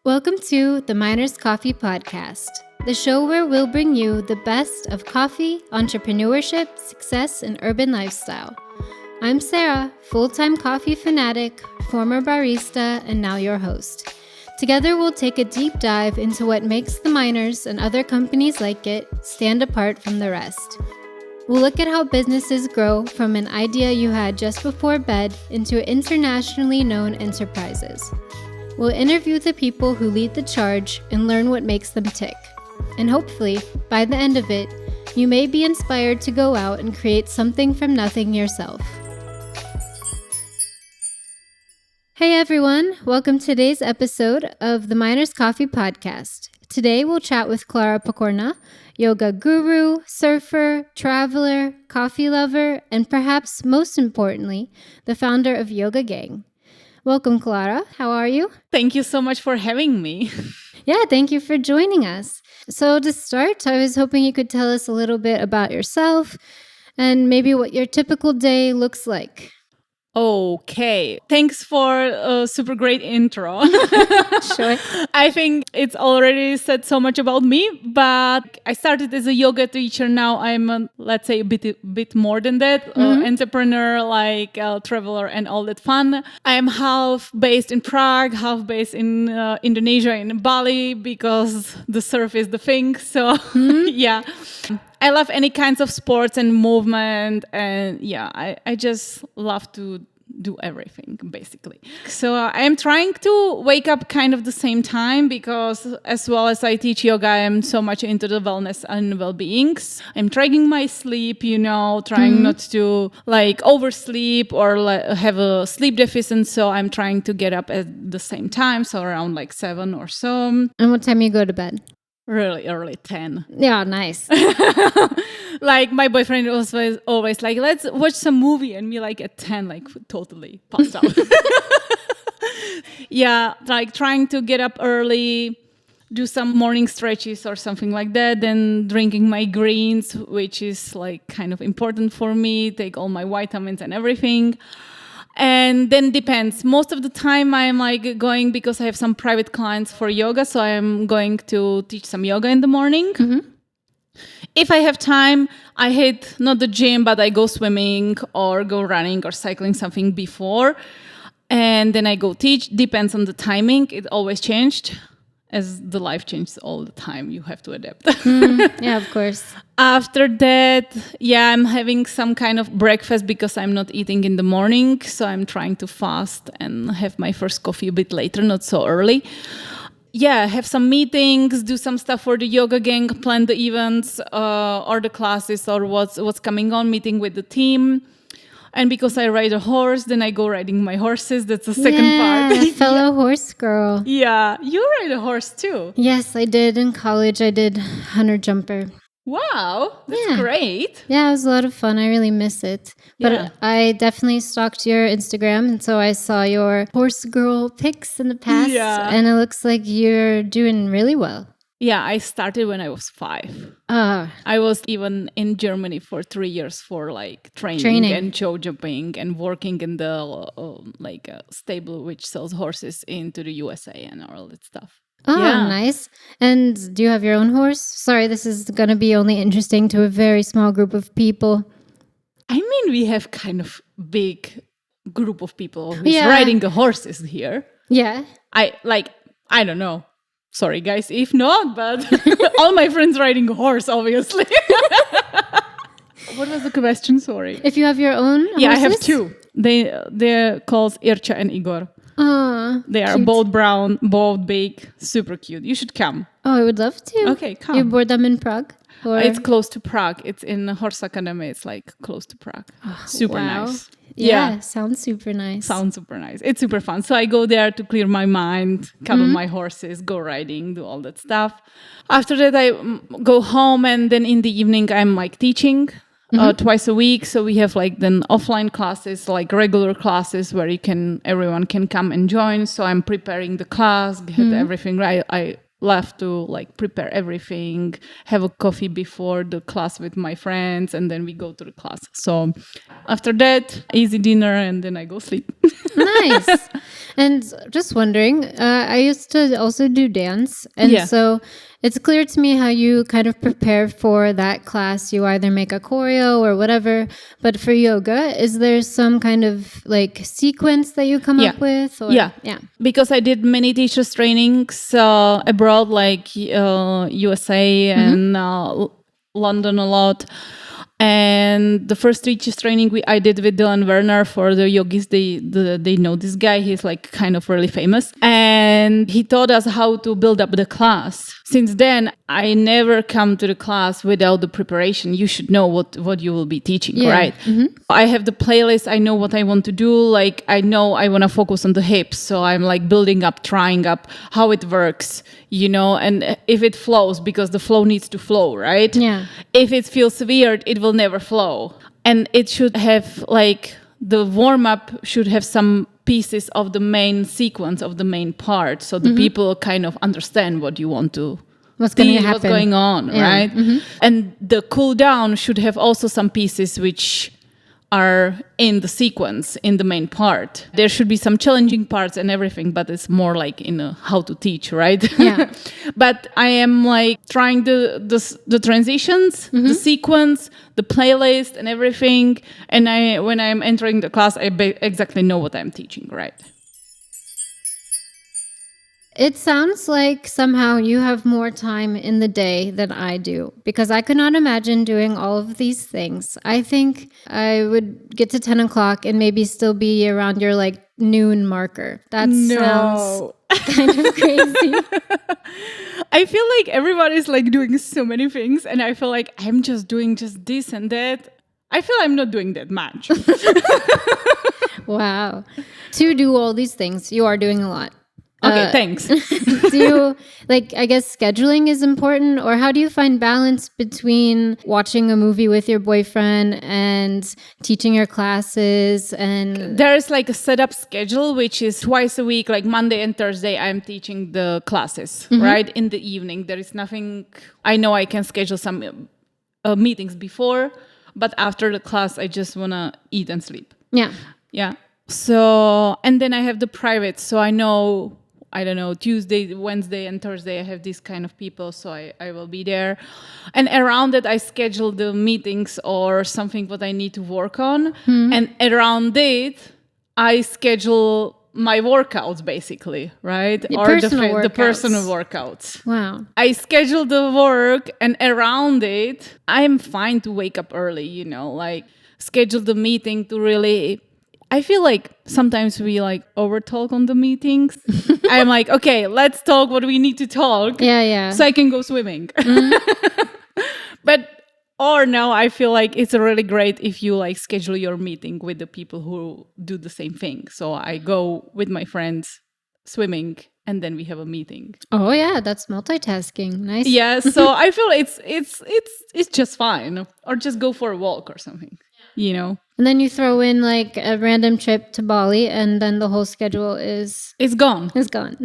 Welcome to the Miners Coffee Podcast, the show where we'll bring you the best of coffee, entrepreneurship, success, and urban lifestyle. I'm Sarah, full-time coffee fanatic, former barista, and now your host. Together, we'll take a deep dive into what makes the Miners and other companies like it stand apart from the rest. We'll look at how businesses grow from an idea you had just before bed into internationally known enterprises. We'll interview the people who lead the charge and learn what makes them tick. And hopefully, by the end of it, you may be inspired to go out and create something from nothing yourself. Hey everyone, welcome to today's episode of the Miners Coffee Podcast. Today we'll chat with Klára Pokorná, yoga guru, surfer, traveler, coffee lover, and perhaps most importantly, the founder of YOGAGANG. Welcome, Klara. How are you? Thank you so much for having me. Yeah, thank you for joining us. So to start, I was hoping you could tell us a little bit about yourself and maybe what your typical day looks like. Okay, thanks for a super great intro. Sure. I think it's already said so much about me, but I started as a yoga teacher. Now I'm, let's say, a bit more than that, entrepreneur, traveler and all that fun. I'm half based in Prague, half based in Indonesia, in Bali, because the surf is the thing. So yeah. I love any kinds of sports and movement, and I just love to do everything, basically. So I am trying to wake up kind of the same time, because as well as I teach yoga, I am so much into the wellness and well-being. I'm tracking my sleep, trying not to oversleep or have a sleep deficit. So I'm trying to get up at the same time, so around 7 or so. And what time you go to bed? Really early, 10. Yeah, nice. My boyfriend was always like, let's watch some movie, and me at 10, totally passed out. Yeah, trying to get up early, do some morning stretches or something like that, then drinking my greens, which is kind of important for me, take all my vitamins and everything. And then depends. Most of the time I'm going, because I have some private clients for yoga, so I'm going to teach some yoga in the morning. Mm-hmm. If I have time, I hit not the gym, but I go swimming or go running or cycling something before. And then I go teach. Depends on the timing. It always changed. As the life changes all the time, you have to adapt. Yeah, of course. After that, I'm having some kind of breakfast, because I'm not eating in the morning. So I'm trying to fast and have my first coffee a bit later, not so early. Have some meetings, do some stuff for the yoga gang, plan the events or the classes or what's coming on, meeting with the team. And because I ride a horse, then I go riding my horses. That's the second part. Fellow horse girl. Yeah, you ride a horse too. Yes, I did. In college, I did hunter jumper. Wow, that's great. Yeah, it was a lot of fun. I really miss it. But I definitely stalked your Instagram, and so I saw your horse girl pics in the past. Yeah. And it looks like you're doing really well. Yeah, I started when I was 5. I was even in Germany for 3 years for training and show jumping and working in the stable which sells horses into the USA and all that stuff. Oh, nice. And do you have your own horse? Sorry, this is going to be only interesting to a very small group of people. I mean, we have kind of big group of people who's riding the horses here. Yeah. I don't know. Sorry, guys, if not, but all my friends riding a horse, obviously. What was the question? Sorry. If you have your own horses? Yeah, I have 2. They're called Ircha and Igor. Oh, they are cute. both brown, both big, super cute. You should come. Oh, I would love to. Okay, come. You board them in Prague? Or? It's close to Prague. It's in Horse Academy. It's close to Prague. Super nice. Yeah, sounds super nice. Sounds super nice. It's super fun. So I go there to clear my mind, cuddle my horses, go riding, do all that stuff. After that, I go home, and then in the evening, I'm teaching twice a week. So we have then offline classes, regular classes where everyone can come and join. So I'm preparing the class, get everything right. I love to like prepare everything, have a coffee before the class with my friends, and then we go to the class. So after that, easy dinner, and then I go sleep. Nice. And just wondering, I used to also do dance. And so it's clear to me how you kind of prepare for that class. You either make a choreo or whatever. But for yoga, is there some kind of like sequence that you come up with? Or? Yeah. Because I did many teachers trainings abroad, like USA and London a lot. And the first teachers training I did with Dylan Werner for the yogis, they know this guy. He's like kind of really famous. And he taught us how to build up the class. Since then, I never come to the class without the preparation. You should know what you will be teaching, right? Mm-hmm. I have the playlist. I know what I want to do. Like I know I want to focus on the hips. So I'm like building up, trying up how it works, and if it flows, because the flow needs to flow, right? Yeah. If it feels weird, it will never flow. And it should have like the warm-up should have some pieces of the main sequence of the main part, so the people kind of understand what you want to what's going on, right? Mm-hmm. And the cool down should have also some pieces which are in the sequence, in the main part. There should be some challenging parts and everything, but it's more like in how to teach, right? Yeah. But I am like trying the transitions, the sequence, the playlist and everything. And when I'm entering the class, I exactly know what I'm teaching, right? It sounds like somehow you have more time in the day than I do, because I could not imagine doing all of these things. I think I would get to 10 o'clock and maybe still be around your like noon marker. That sounds kind of crazy. I feel like everybody's like doing so many things, and I feel like I'm just doing just this and that. I feel I'm not doing that much. Wow. To do all these things, you are doing a lot. Okay, thanks. Do you, I guess scheduling is important, or how do you find balance between watching a movie with your boyfriend and teaching your classes? And there's like a setup schedule, which is twice a week, like Monday and Thursday, I'm teaching the classes, right? In the evening. There is nothing, I know I can schedule some meetings before, but after the class, I just want to eat and sleep. Yeah. Yeah. So, and then I have the private, so I know, I don't know, Tuesday, Wednesday, and Thursday, I have these kind of people, so I will be there. And around that, I schedule the meetings or something what I need to work on. And around it, I schedule my workouts, basically, right? The personal workouts. Wow. I schedule the work, and around it, I'm fine to wake up early, like schedule the meeting to really... I feel like sometimes we like over talk on the meetings. I'm like, okay, let's talk what we need to talk. Yeah. So I can go swimming. Or now I feel like it's really great if you like schedule your meeting with the people who do the same thing. So I go with my friends swimming, and then we have a meeting. Oh yeah, that's multitasking. Nice. Yeah, so I feel it's just fine. Or just go for a walk or something. And then you throw in like a random trip to Bali, and then the whole schedule is gone. It's gone.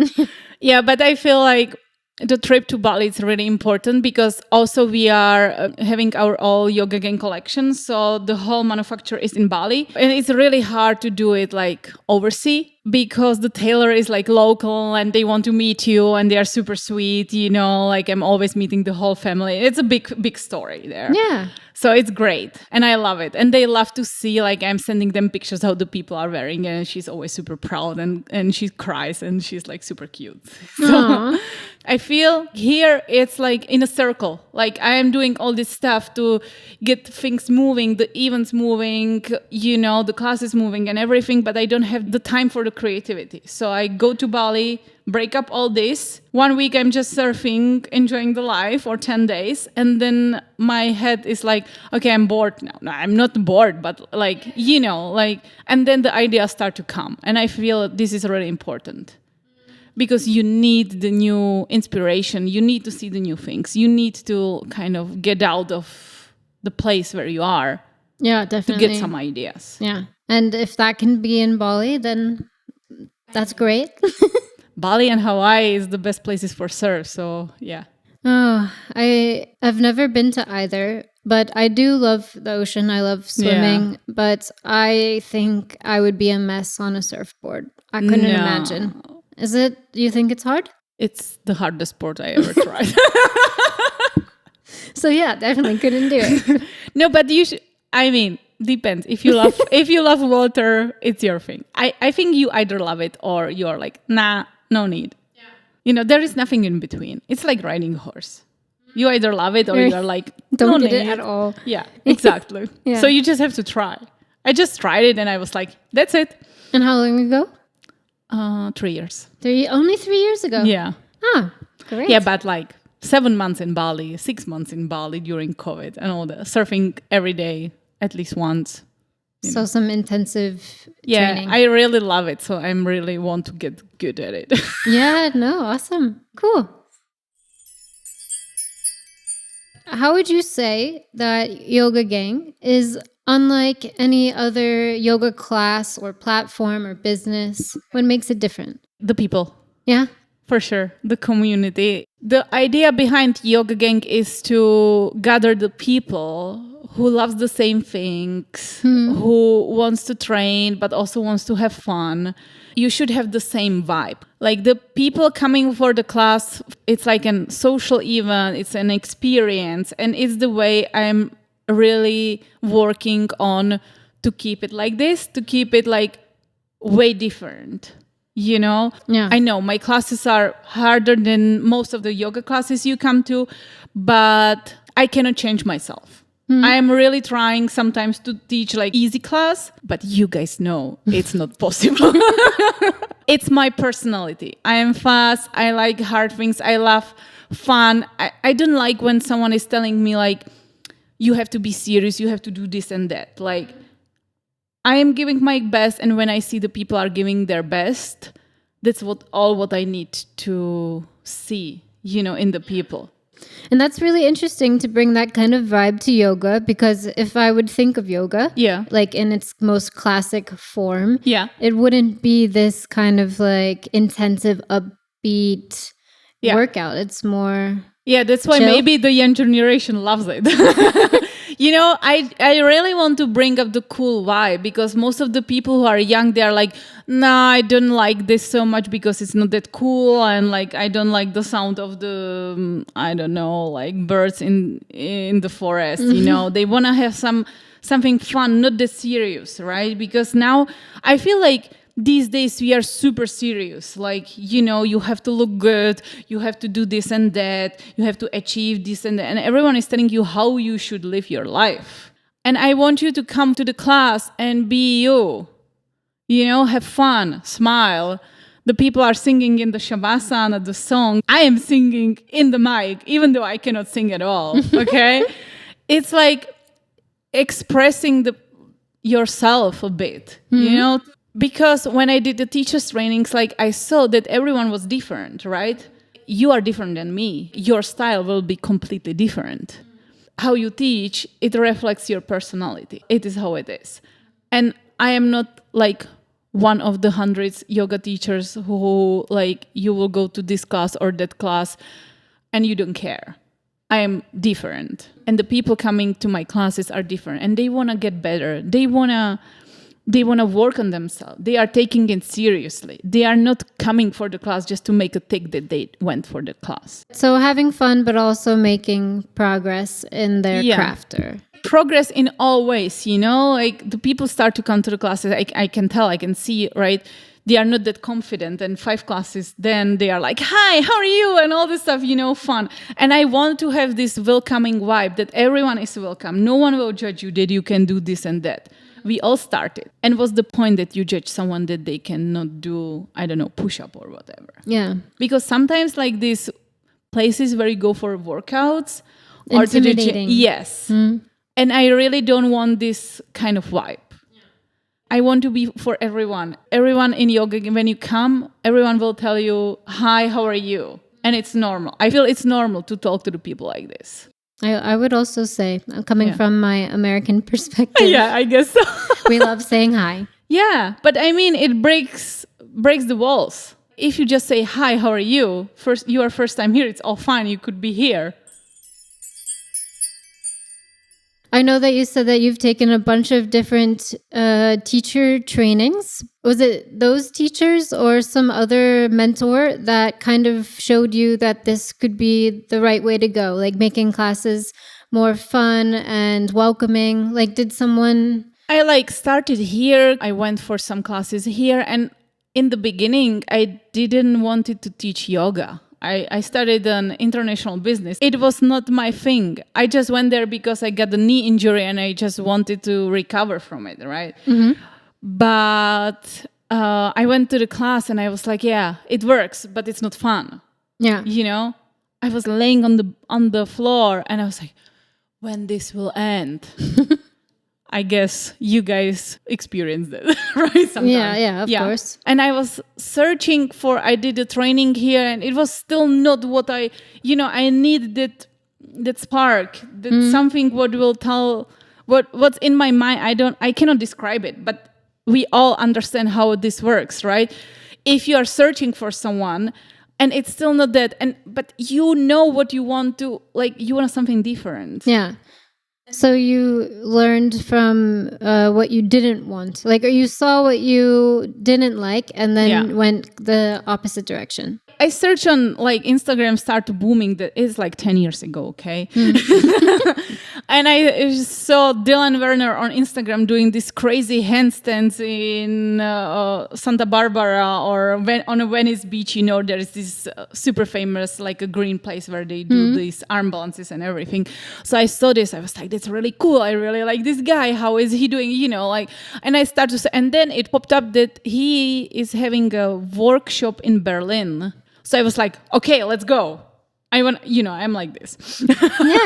Yeah, but I feel like the trip to Bali is really important, because also we are having our all YOGAGANG collection. So the whole manufacture is in Bali, and it's really hard to do it like overseas, because the tailor is like local and they want to meet you and they are super sweet, like I'm always meeting the whole family. It's a big story there. Yeah. So it's great. And I love it. And they love to see, like I'm sending them pictures how the people are wearing, and she's always super proud and she cries and she's like super cute. So I feel here it's like in a circle. Like I am doing all this stuff to get things moving, the events moving, the classes moving and everything, but I don't have the time for the creativity. So I go to Bali, break up all this. 1 week I'm just surfing, enjoying the life, or 10 days. And then my head is like, okay, I'm bored now. No, I'm not bored, but and then the ideas start to come. And I feel this is really important, because you need the new inspiration. You need to see the new things. You need to kind of get out of the place where you are. Yeah, definitely. To get some ideas. Yeah. And if that can be in Bali, then that's great. Bali and Hawaii is the best places for surf. So yeah. Oh, I've never been to either, but I do love the ocean. I love swimming, but I think I would be a mess on a surfboard. I couldn't imagine. Is it? Do you think it's hard? It's the hardest sport I ever tried. So yeah, definitely couldn't do it. No, but you should. I mean, depends. If you love water, it's your thing. I think you either love it or you're like, nah, no need. There is nothing in between. It's like riding a horse. You either love it or you're like, don't no get need. it at all. Yeah, exactly. Yeah. So you just have to try. I just tried it and I was like, that's it. And how long ago? 3 years. Only 3 years ago? Yeah. Ah, great. Yeah, but like 7 months in Bali, 6 months in Bali during COVID and all that. Surfing every day, at least once. So some intensive training. I really love it. So I really want to get good at it. Yeah, no, awesome. Cool. How would you say that YOGAGANG is unlike any other yoga class or platform or business? What makes it different? The people. Yeah? For sure. The community. The idea behind YOGAGANG is to gather the people who loves the same things, who wants to train, but also wants to have fun. You should have the same vibe. Like the people coming for the class, it's like a social event, it's an experience. And it's the way I'm really working on to keep it like this, to keep it like way different. Yeah. I know my classes are harder than most of the yoga classes you come to, but I cannot change myself. I'm really trying sometimes to teach like easy class, but you guys know it's not possible. It's my personality. I am fast. I like hard things. I love fun. I don't like when someone is telling me like, you have to be serious. You have to do this and that. Like, I am giving my best. And when I see the people are giving their best, that's what I need to see, in the people. And that's really interesting to bring that kind of vibe to yoga, because if I would think of yoga, like in its most classic form, it wouldn't be this kind of like intensive, upbeat workout. It's more that's why chill. Maybe the young generation loves it. I really want to bring up the cool vibe, because most of the people who are young, they are like, nah, I don't like this so much because it's not that cool, and like I don't like the sound of the I don't know, like birds in the forest. They want to have something fun, not that serious, right? Because now I feel like these days we are super serious. Like, you have to look good, you have to do this and that, you have to achieve this and that. And everyone is telling you how you should live your life. And I want you to come to the class and be you. Have fun, smile. The people are singing in the Shavasana, the song. I am singing in the mic, even though I cannot sing at all, okay? It's like expressing yourself a bit, Because when I did the teachers trainings, like I saw that everyone was different, right? You are different than me. Your style will be completely different. How you teach, it reflects your personality. It is how it is. And I am not like one of the hundreds yoga teachers who like you will go to this class or that class and you don't care. I am different. And the people coming to my classes are different. And they want to get better. They want to work on themselves. They are taking it seriously. They are not coming for the class just to make a tick that they went for the class. So having fun, but also making progress in their craft. Progress in all ways, like the people start to come to the classes. I can tell, I can see, right? They are not that confident. And 5 classes, then they are like, hi, how are you? And all this stuff, fun. And I want to have this welcoming vibe that everyone is welcome. No one will judge you that you can do this and that. We all started. And what's the point that you judge someone that they cannot do, I don't know, push-up or whatever? Yeah. Because sometimes like these places where you go for workouts intimidating. Yes. And I really don't want this kind of vibe. Yeah. I want to be for everyone. Everyone in yoga, when you come, everyone will tell you, hi, how are you? And it's normal. I feel it's normal to talk to the people like this. I would also say, coming from my American perspective. Yeah, I guess so. We love saying hi. Yeah, but I mean, it breaks the walls. if you just say, hi, how are you? You are first time here. It's all fine. You could be here. I know that you said that you've taken a bunch of different teacher trainings. Was it those teachers or some other mentor that kind of showed you that this could be the right way to go, like making classes more fun and welcoming? Like, did someone... I started here. I went for some classes here. And in the beginning, I didn't want to teach yoga. I studied an international business. It was not my thing. I just went there because I got a knee injury and I just wanted to recover from it, right? Mm-hmm. But I went to the class and I was like, yeah, it works, but it's not fun. Yeah. You know? I was laying on the floor and I was like, when this will end? I guess you guys experienced it, right? Sometimes. Yeah, of course. And I was searching I did a training here and it was still not what I needed that spark, that something what will tell what's in my mind. I cannot describe it, but we all understand how this works, right? If you are searching for someone and it's still not that, but you know what you want to, you want something different. Yeah. So you learned from what you didn't want, or you saw what you didn't like and then went the opposite direction. I searched on Instagram started booming. That is 10 years ago, okay? And I saw Dylan Werner on Instagram doing these crazy handstands in Santa Barbara or on a Venice beach. There is this super famous a green place where they do these arm balances and everything. So I saw this. I was like, that's really cool. I really like this guy. How is he doing? And I started to, and then it popped up that he is having a workshop in Berlin. So I was like, okay, let's go. I'm like this. Yeah.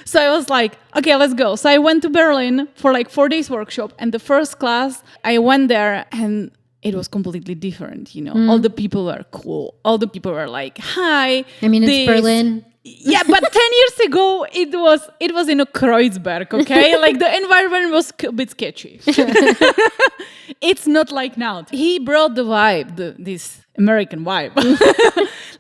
So I was like, okay, let's go. So I went to Berlin for 4 days workshop. And the first class, I went there and it was completely different. All the people were cool. All the people were like, hi. I mean, it's Berlin. Yeah, but 10 years ago, it was in a Kreuzberg, okay? The environment was a bit sketchy. It's not like now. He brought the vibe, this American vibe.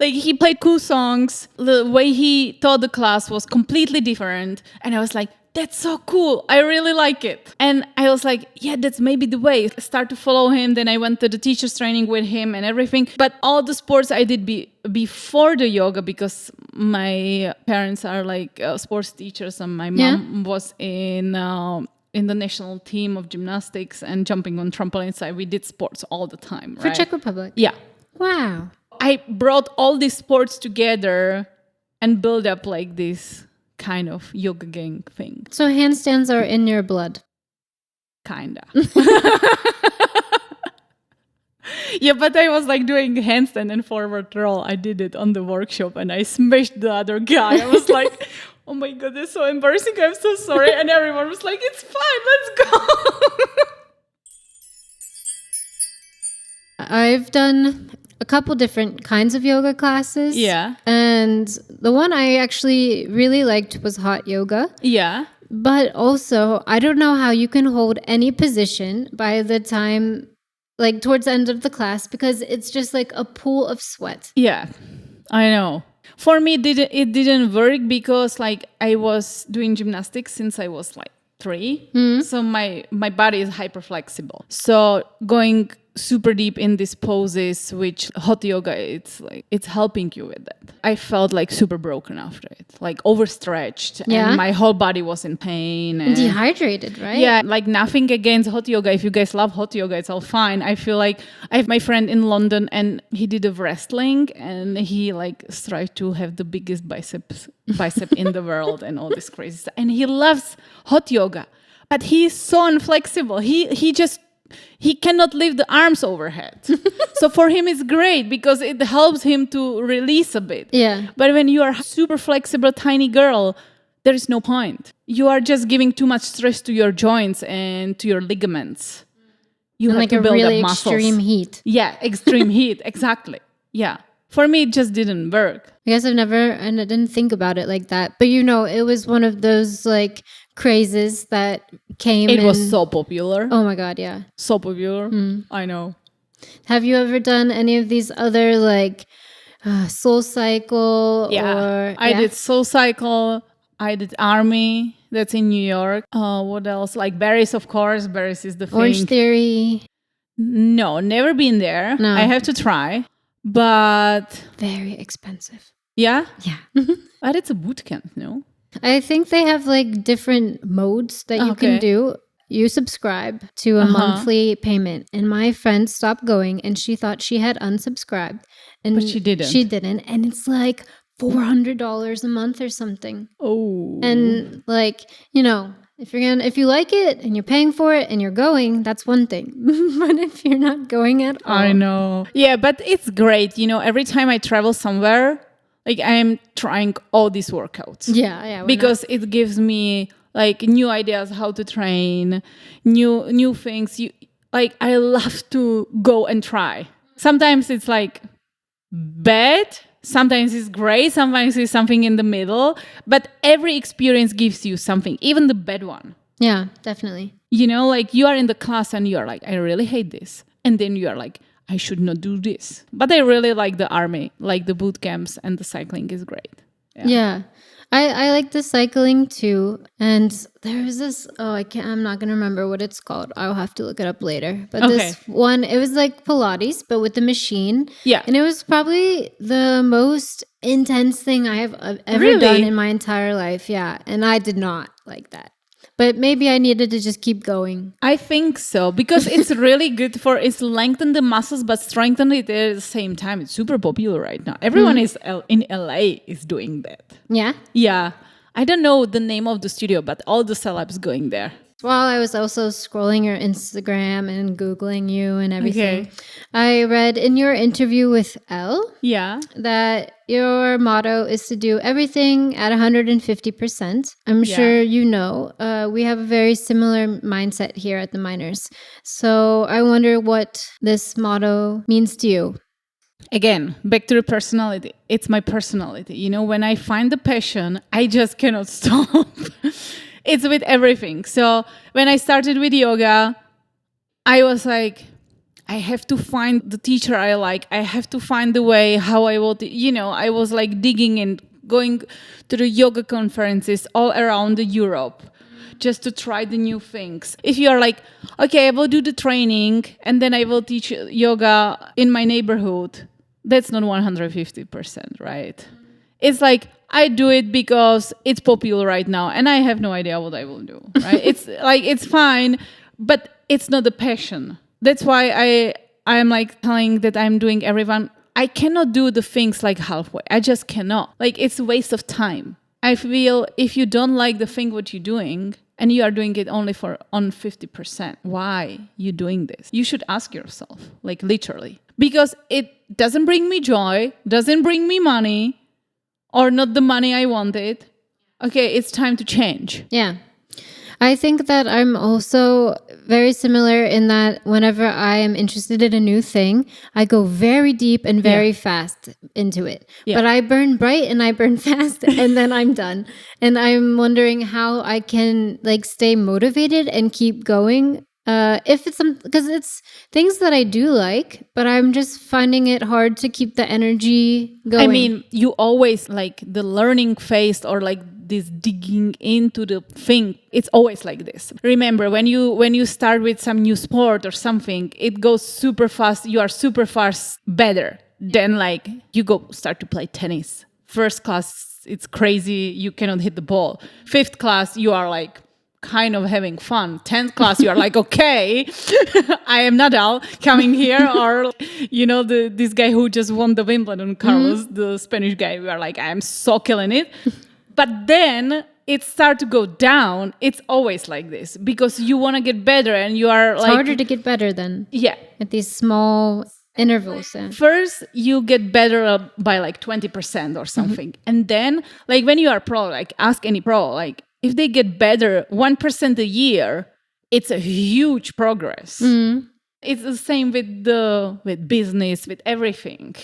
He played cool songs. The way he taught the class was completely different. And I was like, that's so cool. I really like it. And I was like, yeah, that's maybe the way. I started to follow him. Then I went to the teacher's training with him and everything. But all the sports I did before the yoga, because my parents are sports teachers and my mom was in the national team of gymnastics and jumping on trampolines. So we did sports all the time, right? For Czech Republic? Yeah. Wow. I brought all these sports together and built up this kind of yoga gang thing. So handstands are in your blood? Kinda. Yeah, but I was doing handstand and forward roll. I did it on the workshop and I smashed the other guy. I was like, oh my God, that's so embarrassing. I'm so sorry. And everyone was like, it's fine, let's go. I've done a couple different kinds of yoga classes. Yeah. And the one I actually really liked was hot yoga. Yeah. But also, I don't know how you can hold any position by the time, towards the end of the class, because it's just a pool of sweat. Yeah, I know. For me, it didn't work because I was doing gymnastics since I was 3. Mm-hmm. So my body is hyper flexible. So going super deep in these poses, which hot yoga, it's helping you with that. I felt super broken after it, overstretched, and my whole body was in pain. And dehydrated, right? Yeah, nothing against hot yoga. If you guys love hot yoga, it's all fine. I feel I have my friend in London and he did a wrestling and he tried to have the biggest bicep in the world and all this crazy stuff. And he loves hot yoga, but he's so inflexible. He cannot lift the arms overhead. So for him, it's great because it helps him to release a bit. Yeah. But when you are a super flexible, tiny girl, there is no point. You are just giving too much stress to your joints and to your ligaments. You have to build really up muscles. Extreme heat. Yeah, extreme heat. Exactly. Yeah. For me, it just didn't work. I guess I didn't think about it like that. But it was one of those crazes that came. It was so popular. Oh my God, yeah. So popular. I know. Have you ever done any of these other like Soul Cycle? I did Soul Cycle. I did Army. That's in New York. What else? Like Barry's, of course. Barry's is the thing. Orange Theory. No, never been there. No. I have to try. But very expensive. Yeah? Yeah. But it's a boot camp, no? I think they have like different modes that you can do. You subscribe to a monthly payment. And my friend stopped going and she thought she had unsubscribed. But she didn't. She didn't. And it's like $400 a month or something. Oh. And like, you know, if you like it and you're paying for it and you're going, that's one thing. But if you're not going at all. I know. Yeah, but it's great. You know, every time I travel somewhere, like I'm trying all these workouts. Yeah. Because it gives me like new ideas how to train, new things. I love to go and try. Sometimes it's like bad, sometimes it's great, sometimes it's something in the middle, but every experience gives you something, even the bad one. Yeah, definitely. You know, like you are in the class and you're like, I really hate this. And then you are like, I should not do this. But I really like the Army, like the boot camps, and the cycling is great. Yeah. I like the cycling too. And there's this, I'm not going to remember what it's called. I'll have to look it up later. But this one, it was like Pilates, but with the machine. Yeah. And it was probably the most intense thing I have ever done in my entire life. Yeah. And I did not like that. But maybe I needed to just keep going. I think so, because it's really good it's lengthen the muscles, but strengthen it at the same time. It's super popular right now. Everyone is in LA is doing that. Yeah? Yeah. I don't know the name of the studio, but all the celebs going there. While I was also scrolling your Instagram and Googling you and everything, I read in your interview with Elle that your motto is to do everything at 150%. I'm sure you know. We have a very similar mindset here at the Miners. So I wonder what this motto means to you. Again, back to the personality. It's my personality. You know, when I find the passion, I just cannot stop. It's with everything. So when I started with yoga, I was like, I have to find the teacher I like. I have to find the way how I will, I was like digging and going to the yoga conferences all around Europe just to try the new things. If you are like, okay, I will do the training and then I will teach yoga in my neighborhood, that's not 150%, right? It's like, I do it because it's popular right now and I have no idea what I will do, right? It's like, it's fine, but it's not the passion. That's why I'm like telling that I'm doing everyone. I cannot do the things like halfway. I just cannot. Like, it's a waste of time. I feel if you don't like the thing what you're doing and you are doing it only on 50%, why you doing this? You should ask yourself, like literally, because it doesn't bring me joy, doesn't bring me money, or not the money I wanted. Okay, it's time to change. Yeah. I think that I'm also very similar in that whenever I am interested in a new thing, I go very deep and very fast into it. Yeah. But I burn bright and I burn fast and then I'm done. And I'm wondering how I can like stay motivated and keep going. If it's because it's things that I do like, but I'm just finding it hard to keep the energy going. I mean, you always like the learning phase or like this digging into the thing. It's always like this. Remember, when you start with some new sport or something, it goes super fast. You are super fast better than like you go start to play tennis. First class, it's crazy. You cannot hit the ball. Fifth class, you are like kind of having fun. 10th class, you are like, okay, I am Nadal coming here. Or, this guy who just won the Wimbledon, Carlos, the Spanish guy, we are like, I am so killing it. But then it starts to go down. It's always like this because you want to get better and you are it's like... It's harder to get better then. Yeah. At these small intervals. Yeah. First, you get better by like 20% or something. And then, like when you are pro, like ask any pro, like, if they get better 1% a year, it's a huge progress. Mm. It's the same with business, with everything.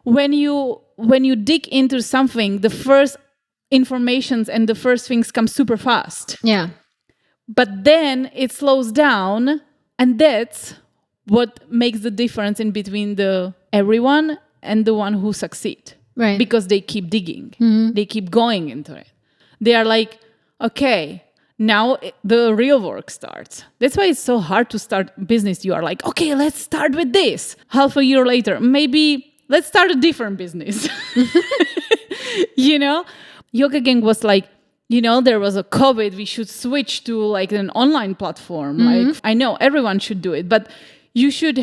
When you dig into something, the first informations and the first things come super fast. Yeah. But then it slows down, and that's what makes the difference in between the everyone and the one who succeed. Right. Because they keep digging. They keep going into it. They are like, okay, now the real work starts. That's why it's so hard to start business. You are like, okay, let's start with this. Half a year later, maybe let's start a different business. YOGAGANG was like, there was a COVID, we should switch to like an online platform. Like, I know everyone should do it, but you should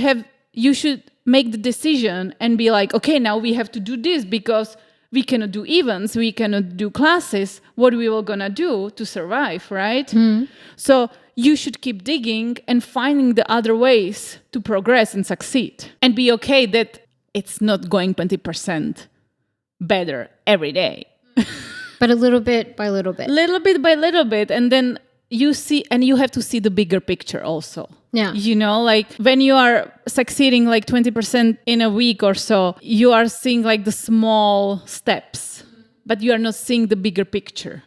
make the decision and be like, okay, now we have to do this because we cannot do events, we cannot do classes. What we were gonna do to survive, right? So you should keep digging and finding the other ways to progress and succeed, and be okay that it's not going 20% better every day. But a little bit by little bit. Little bit by little bit. And then you see, and you have to see the bigger picture also. Yeah. Like when you are succeeding like 20% in a week or so, you are seeing like the small steps, but you are not seeing the bigger picture.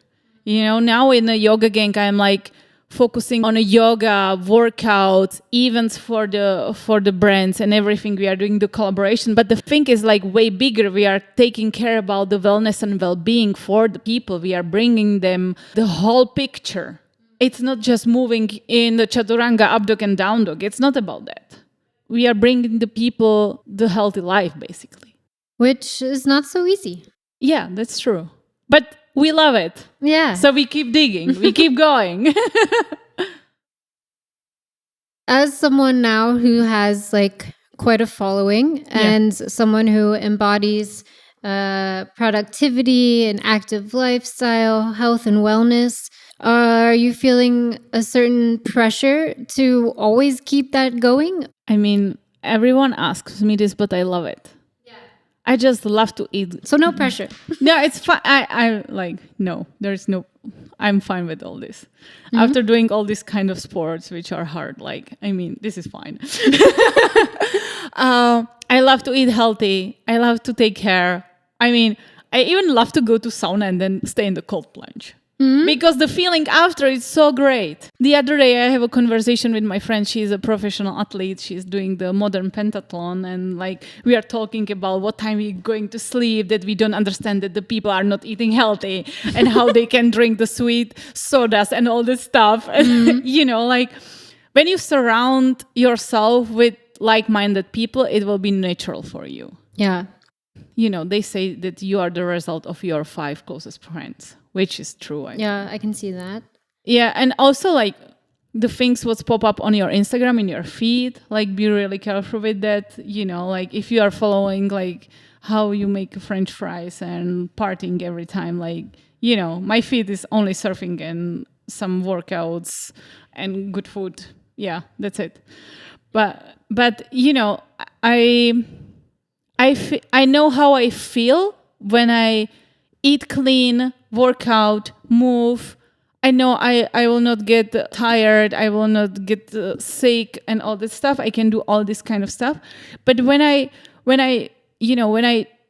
Now in the YOGAGANG, I'm like focusing on a yoga, workouts, events for the brands and everything. We are doing the collaboration. But the thing is like way bigger. We are taking care about the wellness and well-being for the people. We are bringing them the whole picture. It's not just moving in the chaturanga, up dog and down dog. It's not about that. We are bringing the people the healthy life, basically. Which is not so easy. Yeah, that's true. But we love it. Yeah. So we keep digging. We keep going. As someone now who has like quite a following and someone who embodies productivity and active lifestyle, health and wellness, are you feeling a certain pressure to always keep that going? I mean, everyone asks me this, but I love it. I just love to eat. So no pressure. No, it's fine. I'm fine with all this. After doing all these kind of sports, which are hard, this is fine. I love to eat healthy. I love to take care. I even love to go to sauna and then stay in the cold plunge. Because the feeling after is so great. The other day I have a conversation with my friend. She's a professional athlete. She's doing the modern pentathlon. And we are talking about what time we're going to sleep, that we don't understand that the people are not eating healthy and how they can drink the sweet sodas and all this stuff. And, when you surround yourself with like-minded people, it will be natural for you. Yeah. They say that you are the result of your 5 closest friends. Which is true. I can see that. Yeah, and also the things what pop up on your Instagram, in your feed, be really careful with that. If you are following how you make French fries and partying every time, my feed is only surfing and some workouts and good food. Yeah, that's it. But I know how I feel when I eat clean, work out, move. I know I will not get tired. I will not get sick and all this stuff. I can do all this kind of stuff. But when I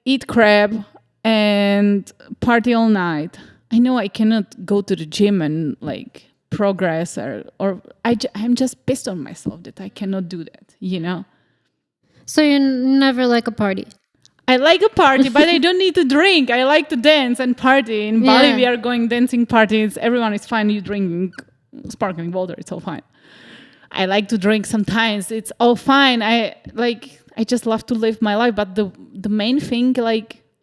eat crab and party all night, I know I cannot go to the gym and progress or I'm just pissed on myself that I cannot do that. So you never like a party? I like a party, but I don't need to drink. I like to dance and party. In Bali, we are going dancing parties. Everyone is fine. You drinking sparkling water. It's all fine. I like to drink sometimes. It's all fine. I just love to live my life. But the main thing,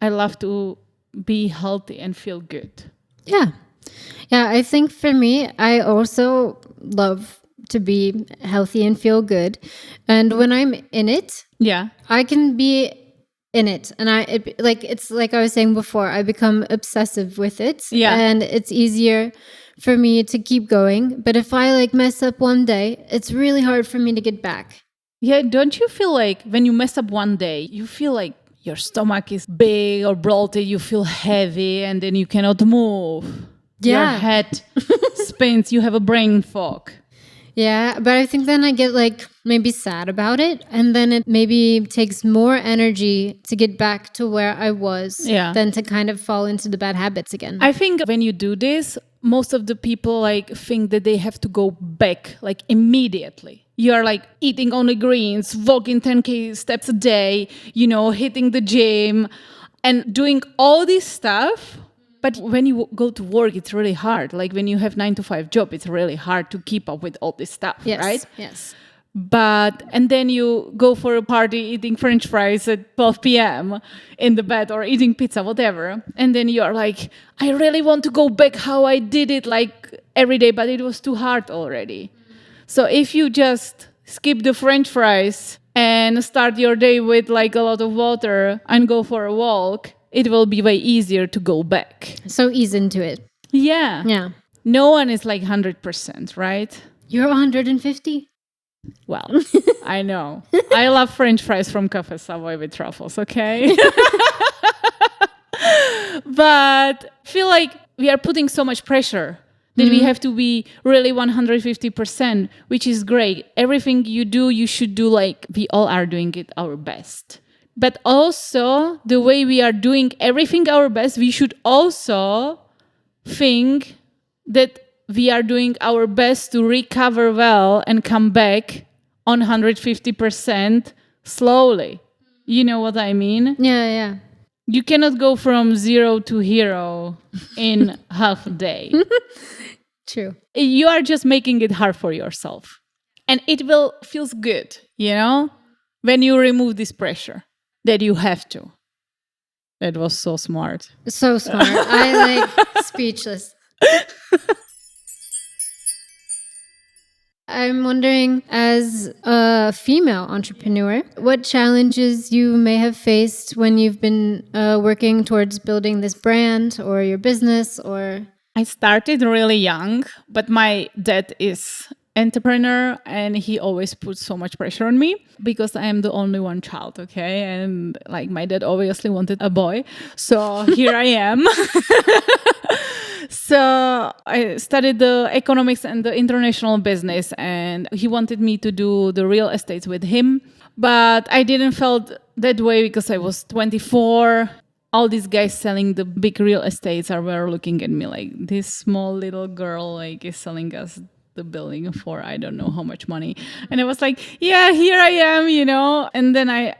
I love to be healthy and feel good. Yeah. Yeah, I think for me, I also love to be healthy and feel good. And when I'm in it, I can be in it, and it's like I was saying before, I become obsessive with it, and it's easier for me to keep going. But if I mess up one day, it's really hard for me to get back. Yeah, don't you feel when you mess up one day, you feel your stomach is big or bloated, you feel heavy, and then you cannot move. Your head spins, you have a brain fog. Yeah, but I think then I get maybe sad about it, and then it maybe takes more energy to get back to where I was than to kind of fall into the bad habits again. I think when you do this, most of the people think that they have to go back immediately. You are like eating only greens, walking 10K steps a day, hitting the gym and doing all this stuff. But when you go to work, it's really hard. Like when you have 9-to-5 job, it's really hard to keep up with all this stuff, right? Yes. And then you go for a party eating French fries at 12 p.m. in the bed or eating pizza, whatever. And then you are like, I really want to go back how I did it like every day, but it was too hard already. So if you just skip the French fries and start your day with like a lot of water and go for a walk, it will be way easier to go back. So ease into it. Yeah. Yeah. No one is like 100%, right? You're 150? Well, I know. I love French fries from Cafe Savoy with truffles, okay? But I feel like we are putting so much pressure that we have to be really 150%, which is great. Everything you do, you should do like we all are doing it our best. But also, the way we are doing everything our best, we should also think that we are doing our best to recover well and come back on 150% slowly. You know what I mean? Yeah. You cannot go from 0 to hero in half a day. True. You are just making it hard for yourself. And it will feels good, when you remove this pressure that you have to. That was so smart. So smart. I like speechless. I'm wondering, as a female entrepreneur, what challenges you may have faced when you've been working towards building this brand or your business, or... I started really young, but my dad is entrepreneur and he always puts so much pressure on me because I am the only one child, okay? And like my dad obviously wanted a boy, so here I am. So I studied the economics and the international business, and he wanted me to do the real estates with him, but I didn't felt that way because I was 24. All these guys selling the big real estates were looking at me like, this small little girl like is selling us the building for I don't know how much money. And I was like, yeah, here I am, And then I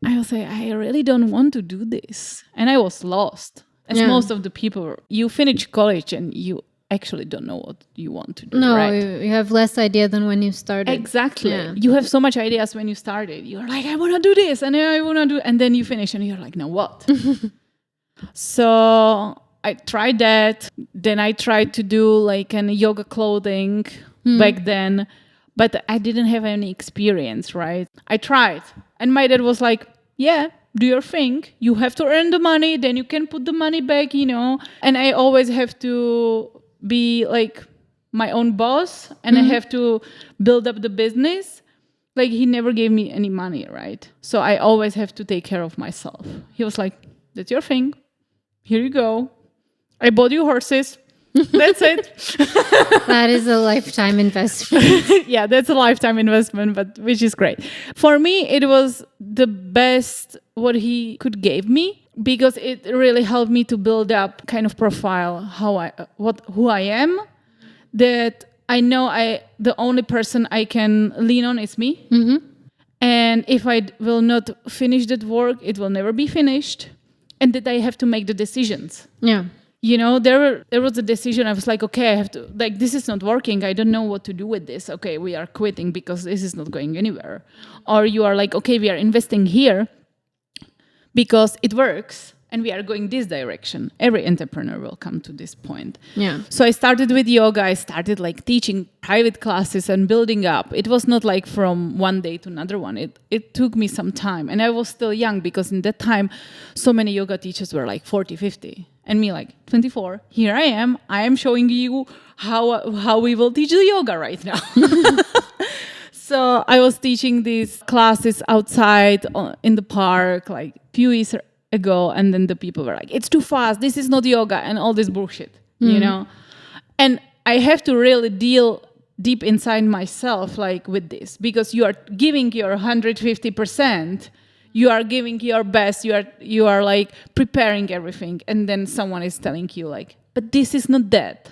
was like, I really don't want to do this. And I was lost. As most of the people, you finish college and you actually don't know what you want to do. No, right? You have less idea than when you started. Exactly. Yeah. You have so much ideas when you started. You're like, I want to do this and I want to do, and then you finish and you're like, now what? So I tried that. Then I tried to do like an yoga clothing back then, but I didn't have any experience, right? I tried. And my dad was like, yeah, do your thing. You have to earn the money, then you can put the money back, And I always have to be like my own boss and I have to build up the business. Like he never gave me any money, right? So I always have to take care of myself. He was like, that's your thing. Here you go. I bought you horses. That's it. That is a lifetime investment. Yeah, that's a lifetime investment, but which is great. For me, it was the best what he could give me because it really helped me to build up kind of profile who I am. That I know the only person I can lean on is me. Mm-hmm. And if I will not finish that work, it will never be finished. And that I have to make the decisions. Yeah. There was a decision. I was like, okay, I have to, like, this is not working. I don't know what to do with this. Okay, we are quitting because this is not going anywhere. Or you are like, okay, we are investing here because it works and we are going this direction. Every entrepreneur will come to this point. Yeah. So I started with yoga. I started like teaching private classes and building up. It was not like from one day to another one. It took me some time. And I was still young because in that time, so many yoga teachers were like 40, 50. And me like 24. Here I am. I am showing you how we will teach the yoga right now. So I was teaching these classes outside in the park like a few years ago, and then the people were like, it's too fast, this is not yoga, and all this bullshit, And I have to really deal deep inside myself like with this, because you are giving your 150%, you are giving your best, you are like preparing everything, and then someone is telling you like, but this is not that,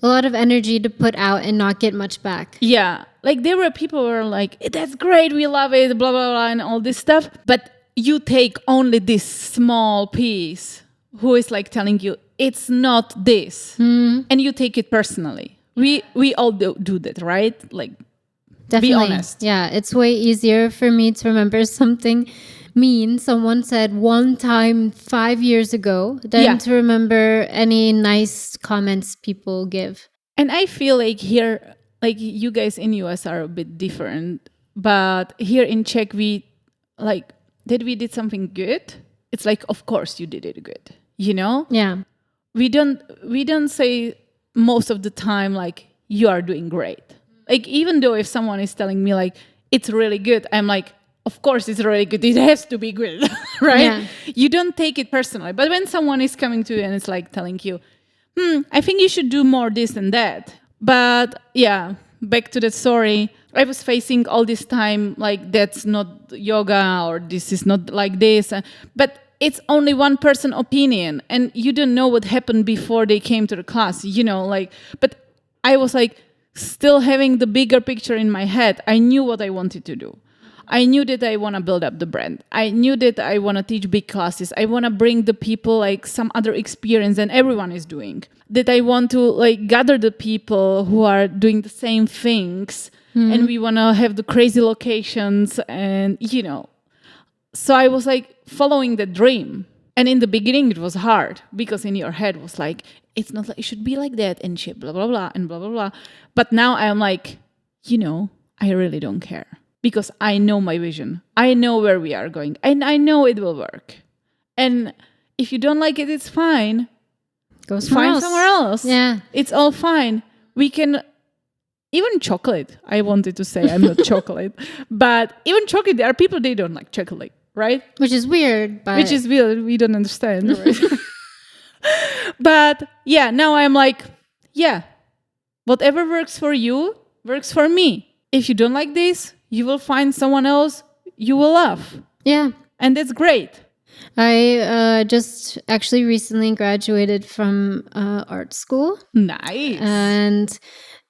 a lot of energy to put out and not get much back. Yeah. Like there were people who were like, that's great, we love it, blah, blah, blah, and all this stuff. But you take only this small piece who is like telling you, it's not this. And you take it personally. We all do that, right? Like, Definitely. be honest. Yeah, it's way easier for me to remember something mean someone said one time 5 years ago than to remember any nice comments people give. And I feel like here, like you guys in US are a bit different, but here in Czech, we like that we did something good. It's like, of course you did it good, you know? Yeah. We don't say most of the time like you are doing great. Like even though if someone is telling me like it's really good, I'm like, of course it's really good. It has to be good, right? Yeah. You don't take it personally. But when someone is coming to you and it's like telling you, I think you should do more this and that. But yeah, back to the story. I was facing all this time like that's not yoga or this is not like this. But it's only one person opinion and you don't know what happened before they came to the class, you know, like, but I was like still having the bigger picture in my head. I knew what I wanted to do. I knew that I want to build up the brand. I knew that I want to teach big classes. I want to bring the people like some other experience than everyone is doing. That I want to like gather the people who are doing the same things and we want to have the crazy locations and, you know. So I was like following the dream. And in the beginning, it was hard because in your head was like, it's not like it should be like that and shit, blah, blah, blah, and blah, blah, blah. But now I'm like, you know, I really don't care because I know my vision. I know where we are going and I know it will work. And if you don't like it, it's fine. Go find somewhere else. Yeah. It's all fine. We can... Even chocolate, I wanted to say I'm not chocolate. But even chocolate, there are people, they don't like chocolate, right? Which is weird. But Which is weird. We don't understand. Right? But yeah, now I'm like, yeah, whatever works for you, works for me. If you don't like this, you will find someone else you will love. Yeah. And that's great. I just actually recently graduated from art school. Nice. And...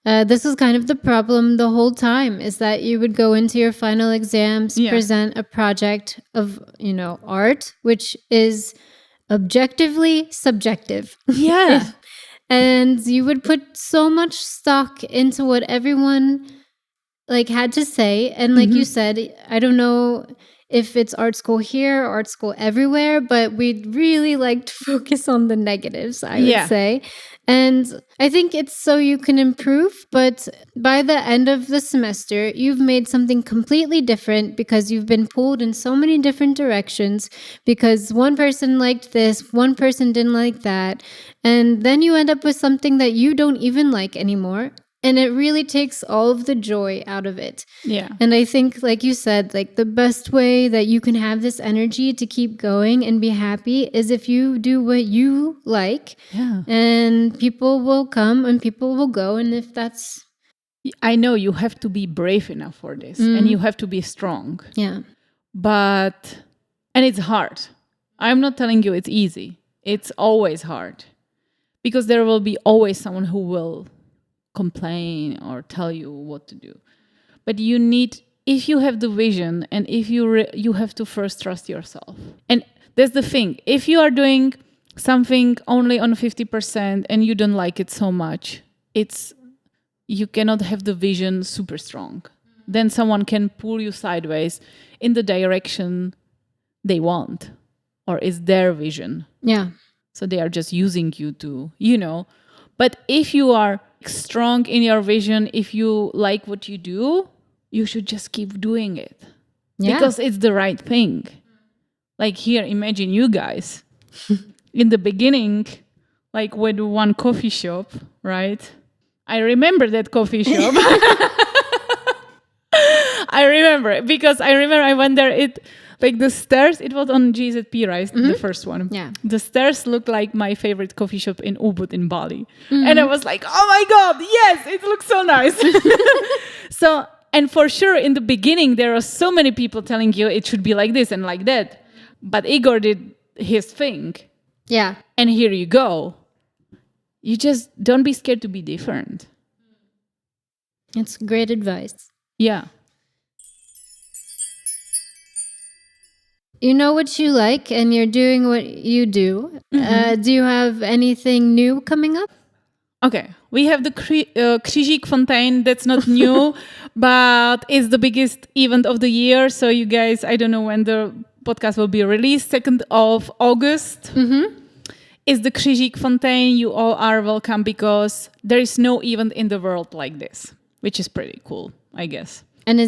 this was kind of the problem the whole time, is that you would go into your final exams, present a project of, you know, art, which is objectively subjective. Yeah. And you would put so much stock into what everyone like had to say. And like you said, I don't know if it's art school here, art school everywhere, but we'd really like to focus on the negatives, I would say. And I think it's so you can improve, but by the end of the semester, you've made something completely different because you've been pulled in so many different directions because one person liked this, one person didn't like that. And then you end up with something that you don't even like anymore. And it really takes all of the joy out of it. Yeah. And I think, like you said, like the best way that you can have this energy to keep going and be happy is if you do what you like. Yeah. And people will come and people will go. And if that's... I know you have to be brave enough for this and you have to be strong. Yeah. But, and it's hard. I'm not telling you it's easy. It's always hard. Because there will be always someone who will complain or tell you what to do. But you need, if you have the vision and if you have to first trust yourself. And that's the thing. If you are doing something only on 50% and you don't like it so much, you cannot have the vision super strong. Then someone can pull you sideways in the direction they want or is their vision. Yeah. So they are just using you to, you know. But if you are strong in your vision, if you like what you do, you should just keep doing it. Yeah. Because it's the right thing. Like here, imagine you guys. In the beginning, like with one coffee shop, right? I remember that coffee shop. I remember it because I went there. Like the stairs, it was on GZP, right? The first one. Yeah. The stairs looked like my favorite coffee shop in Ubud in Bali. And I was like, oh my God, yes, it looks so nice. So, and for sure, in the beginning, there are so many people telling you it should be like this and like that. But Igor did his thing. Yeah. And here you go. you just don't be scared to be different. It's great advice. Yeah. You know what you like and you're doing what you do. Do you have anything new coming up? Okay, we have the Křižík Fontaine. That's not new, but it's the biggest event of the year. So you guys, I don't know when the podcast will be released, 2nd of August. It's the Křižík Fontaine. You all are welcome because there is no event in the world like this, which is pretty cool, I guess. And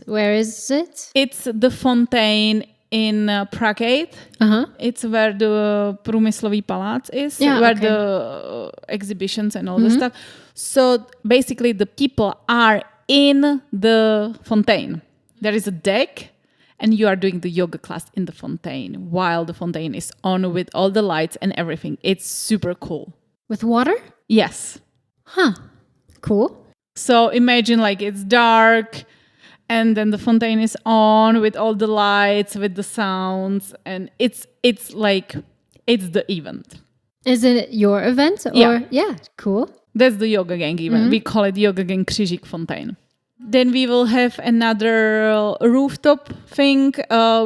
where is it? It's the fontaine in Prague 8. It's where the Průmyslový palác is, where the exhibitions and all the stuff. So basically the people are in the fontaine. There is a deck and you are doing the yoga class in the fontaine while the fontaine is on with all the lights and everything. It's super cool. With water? Yes. Huh. Cool. So imagine like it's dark and then the fontaine is on with all the lights, with the sounds, and it's like it's the event. Is it your event? Or yeah, cool. That's the YOGAGANG event. We call it YOGAGANG Křižík Fontaine. Then we will have another rooftop thing,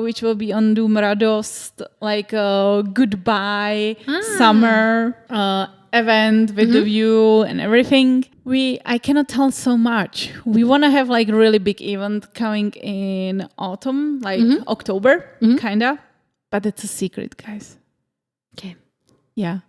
which will be on Dům Radost, like a goodbye summer event with the view and everything. I cannot tell so much. We want to have like really big event coming in autumn, like October, kinda. But it's a secret, guys. Okay. Yeah.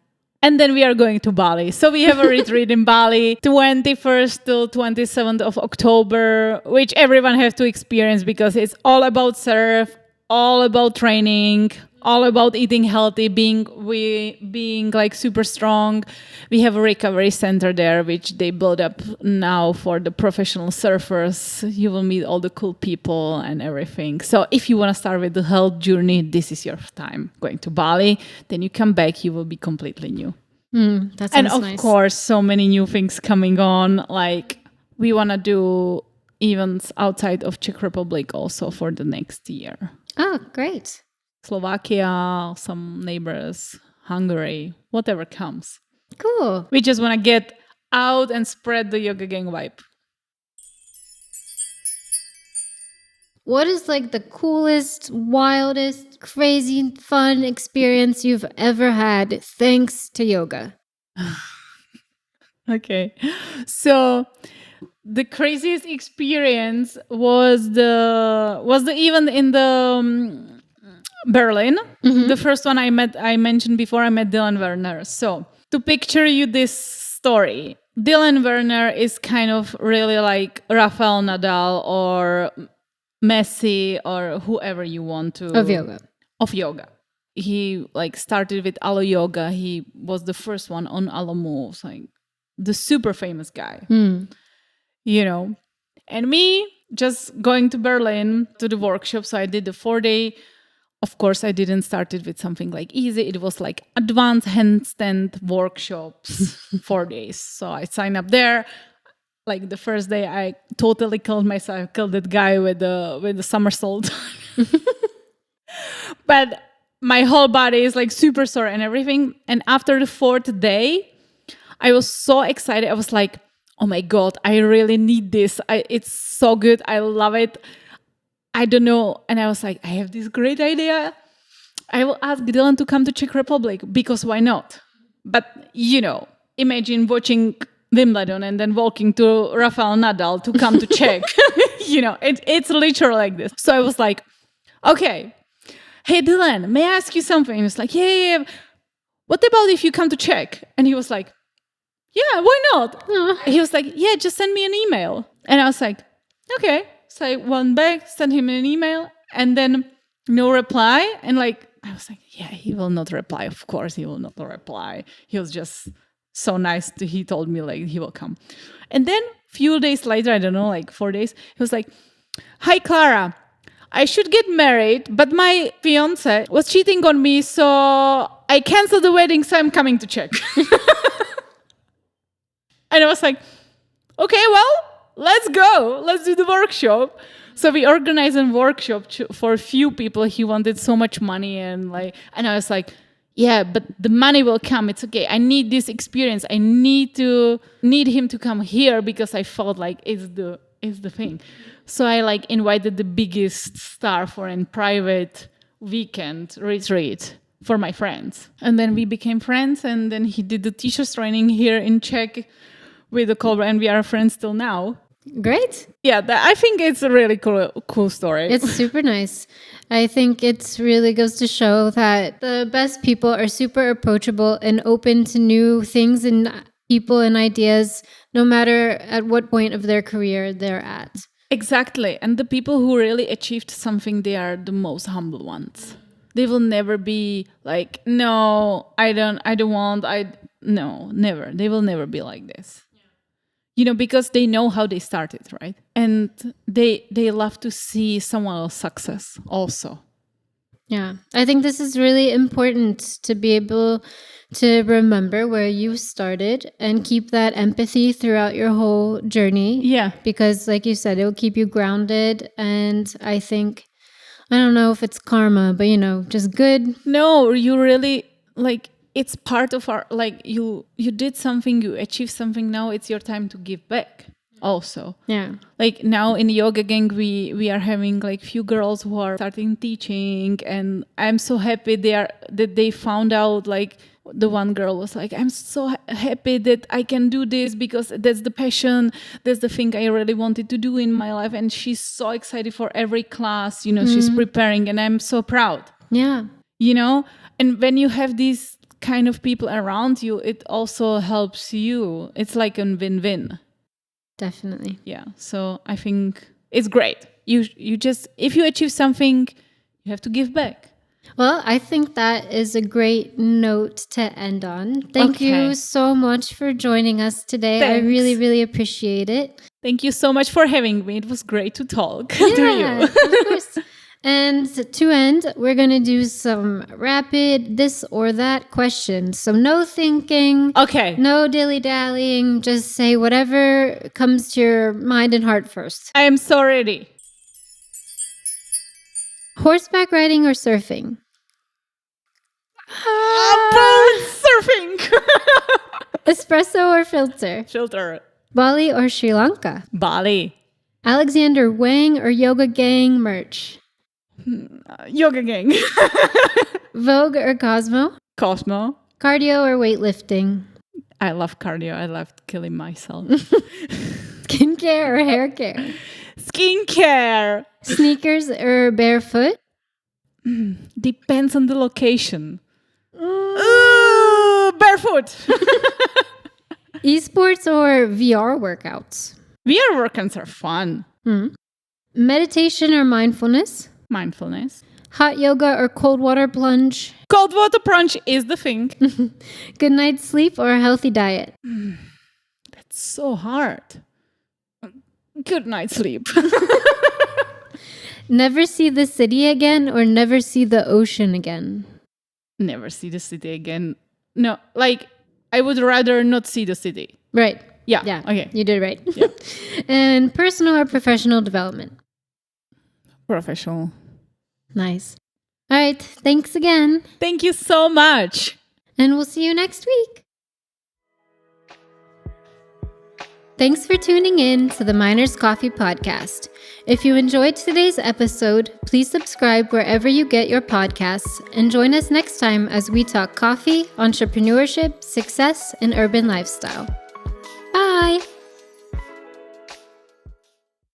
And then we are going to Bali. So we have a retreat in Bali, 21st till 27th of October, which everyone has to experience because it's all about surf, all about training, all about eating healthy, being like super strong. We have a recovery center there, which they build up now for the professional surfers. You will meet all the cool people and everything. So if you want to start with the health journey, this is your time. Going to Bali, then you come back, you will be completely new. That sounds and of nice. course, so many new things coming on. Like we want to do events outside of Czech Republic also for the next year. Oh, great. Slovakia, some neighbors, Hungary, whatever comes. Cool. We just want to get out and spread the YOGAGANG vibe. What is like the coolest, wildest, crazy, fun experience you've ever had thanks to yoga? Okay. So the craziest experience was the event in the Berlin. The first one I mentioned before, I met Dylan Werner. So to picture you this story, Dylan Werner is kind of really like Rafael Nadal or Messi or whoever you want to. Of yoga. He like started with Alo Yoga. He was the first one on Alo Moves, like the super famous guy. You know. And me just going to Berlin to the workshop. So I did the 4-day. Of course, I didn't start it with something like easy. It was like advanced handstand workshops, 4 days. So I signed up there. Like the first day, I totally killed myself. I killed that guy with the somersault. But my whole body is like super sore and everything. And after the 4th day, I was so excited. I was like, oh my God, I really need this. It's so good. I love it. I don't know. And I was like, I have this great idea. I will ask Dylan to come to Czech Republic because why not? But, you know, imagine watching Wimbledon and then walking to Rafael Nadal to come to Czech. You know, it's literally like this. So I was like, okay, hey, Dylan, may I ask you something? And it's like, yeah. What about if you come to Czech? And he was like, yeah, why not? He was like, yeah, just send me an email. And I was like, okay. So I went back, sent him an email, and then no reply. And like, I was like, yeah, he will not reply. Of course, he will not reply. He was just so nice. He told me like he will come. And then a few days later, I don't know, like 4 days, he was like, hi, Klara. I should get married, but my fiance was cheating on me, so I canceled the wedding, so I'm coming to Czech. And I was like, okay, well, let's go. Let's do the workshop. So we organized a workshop for a few people. He wanted so much money and I was like, yeah, but the money will come. It's okay. I need this experience. I need him to come here because I felt like it's the thing. So I like invited the biggest star for a private weekend retreat for my friends. And then we became friends, and then he did the teacher's training here in Czech with the Klara, and we are friends till now. Great. Yeah, I think it's a really cool story. It's super nice. I think it really goes to show that the best people are super approachable and open to new things and people and ideas, no matter at what point of their career they're at. Exactly. And the people who really achieved something, they are the most humble ones. They will never be like, no, no, never. They will never be like this. Because they know how they started, right? And they love to see someone else's success also. Yeah, I think this is really important to be able to remember where you started and keep that empathy throughout your whole journey. Yeah. Because like you said, it will keep you grounded. And I think, I don't know if it's karma, but just good. No, you really like, it's part of our, like you did something, you achieved something. Now it's your time to give back also. Yeah. Like now in YOGAGANG, we are having like few girls who are starting teaching, and I'm so happy that they found out, like the one girl was like, I'm so happy that I can do this because that's the passion, that's the thing I really wanted to do in my life. And she's so excited for every class, she's preparing, and I'm so proud. Yeah. And when you have these kind of people around you, it also helps you. It's like a win-win. Definitely. Yeah. So I think it's great. You just, if you achieve something, you have to give back. Well, I think that is a great note to end on. Thank you so much for joining us today. Thanks. I really, really appreciate it. Thank you so much for having me. It was great to talk to Yeah, you. of course. And to end, we're going to do some rapid this or that questions. So no thinking. Okay. No dilly-dallying. Just say whatever comes to your mind and heart first. I am so ready. Horseback riding or surfing? Surfing. Espresso or filter? Filter. Bali or Sri Lanka? Bali. Alexander Wang or YOGAGANG merch? YOGAGANG. Vogue or Cosmo? Cosmo. Cardio or weightlifting? I love cardio. I love killing myself. Skincare or hair care? Skincare. Sneakers or barefoot? Depends on the location. Barefoot. Esports or VR workouts? VR workouts are fun. Meditation or mindfulness? Mindfulness. Hot yoga or cold water plunge? Cold water plunge is the thing. Good night's sleep or a healthy diet? That's so hard. Good night sleep. Never see the city again or never see the ocean again? Never see the city again. No, like I would rather not see the city. Right. Yeah. Okay. You did right. Yeah. And personal or professional development? Professional. Nice. All right. Thanks again. Thank you so much. And we'll see you next week. Thanks for tuning in to the Miners Coffee Podcast. If you enjoyed today's episode, please subscribe wherever you get your podcasts and join us next time as we talk coffee, entrepreneurship, success, and urban lifestyle. Bye!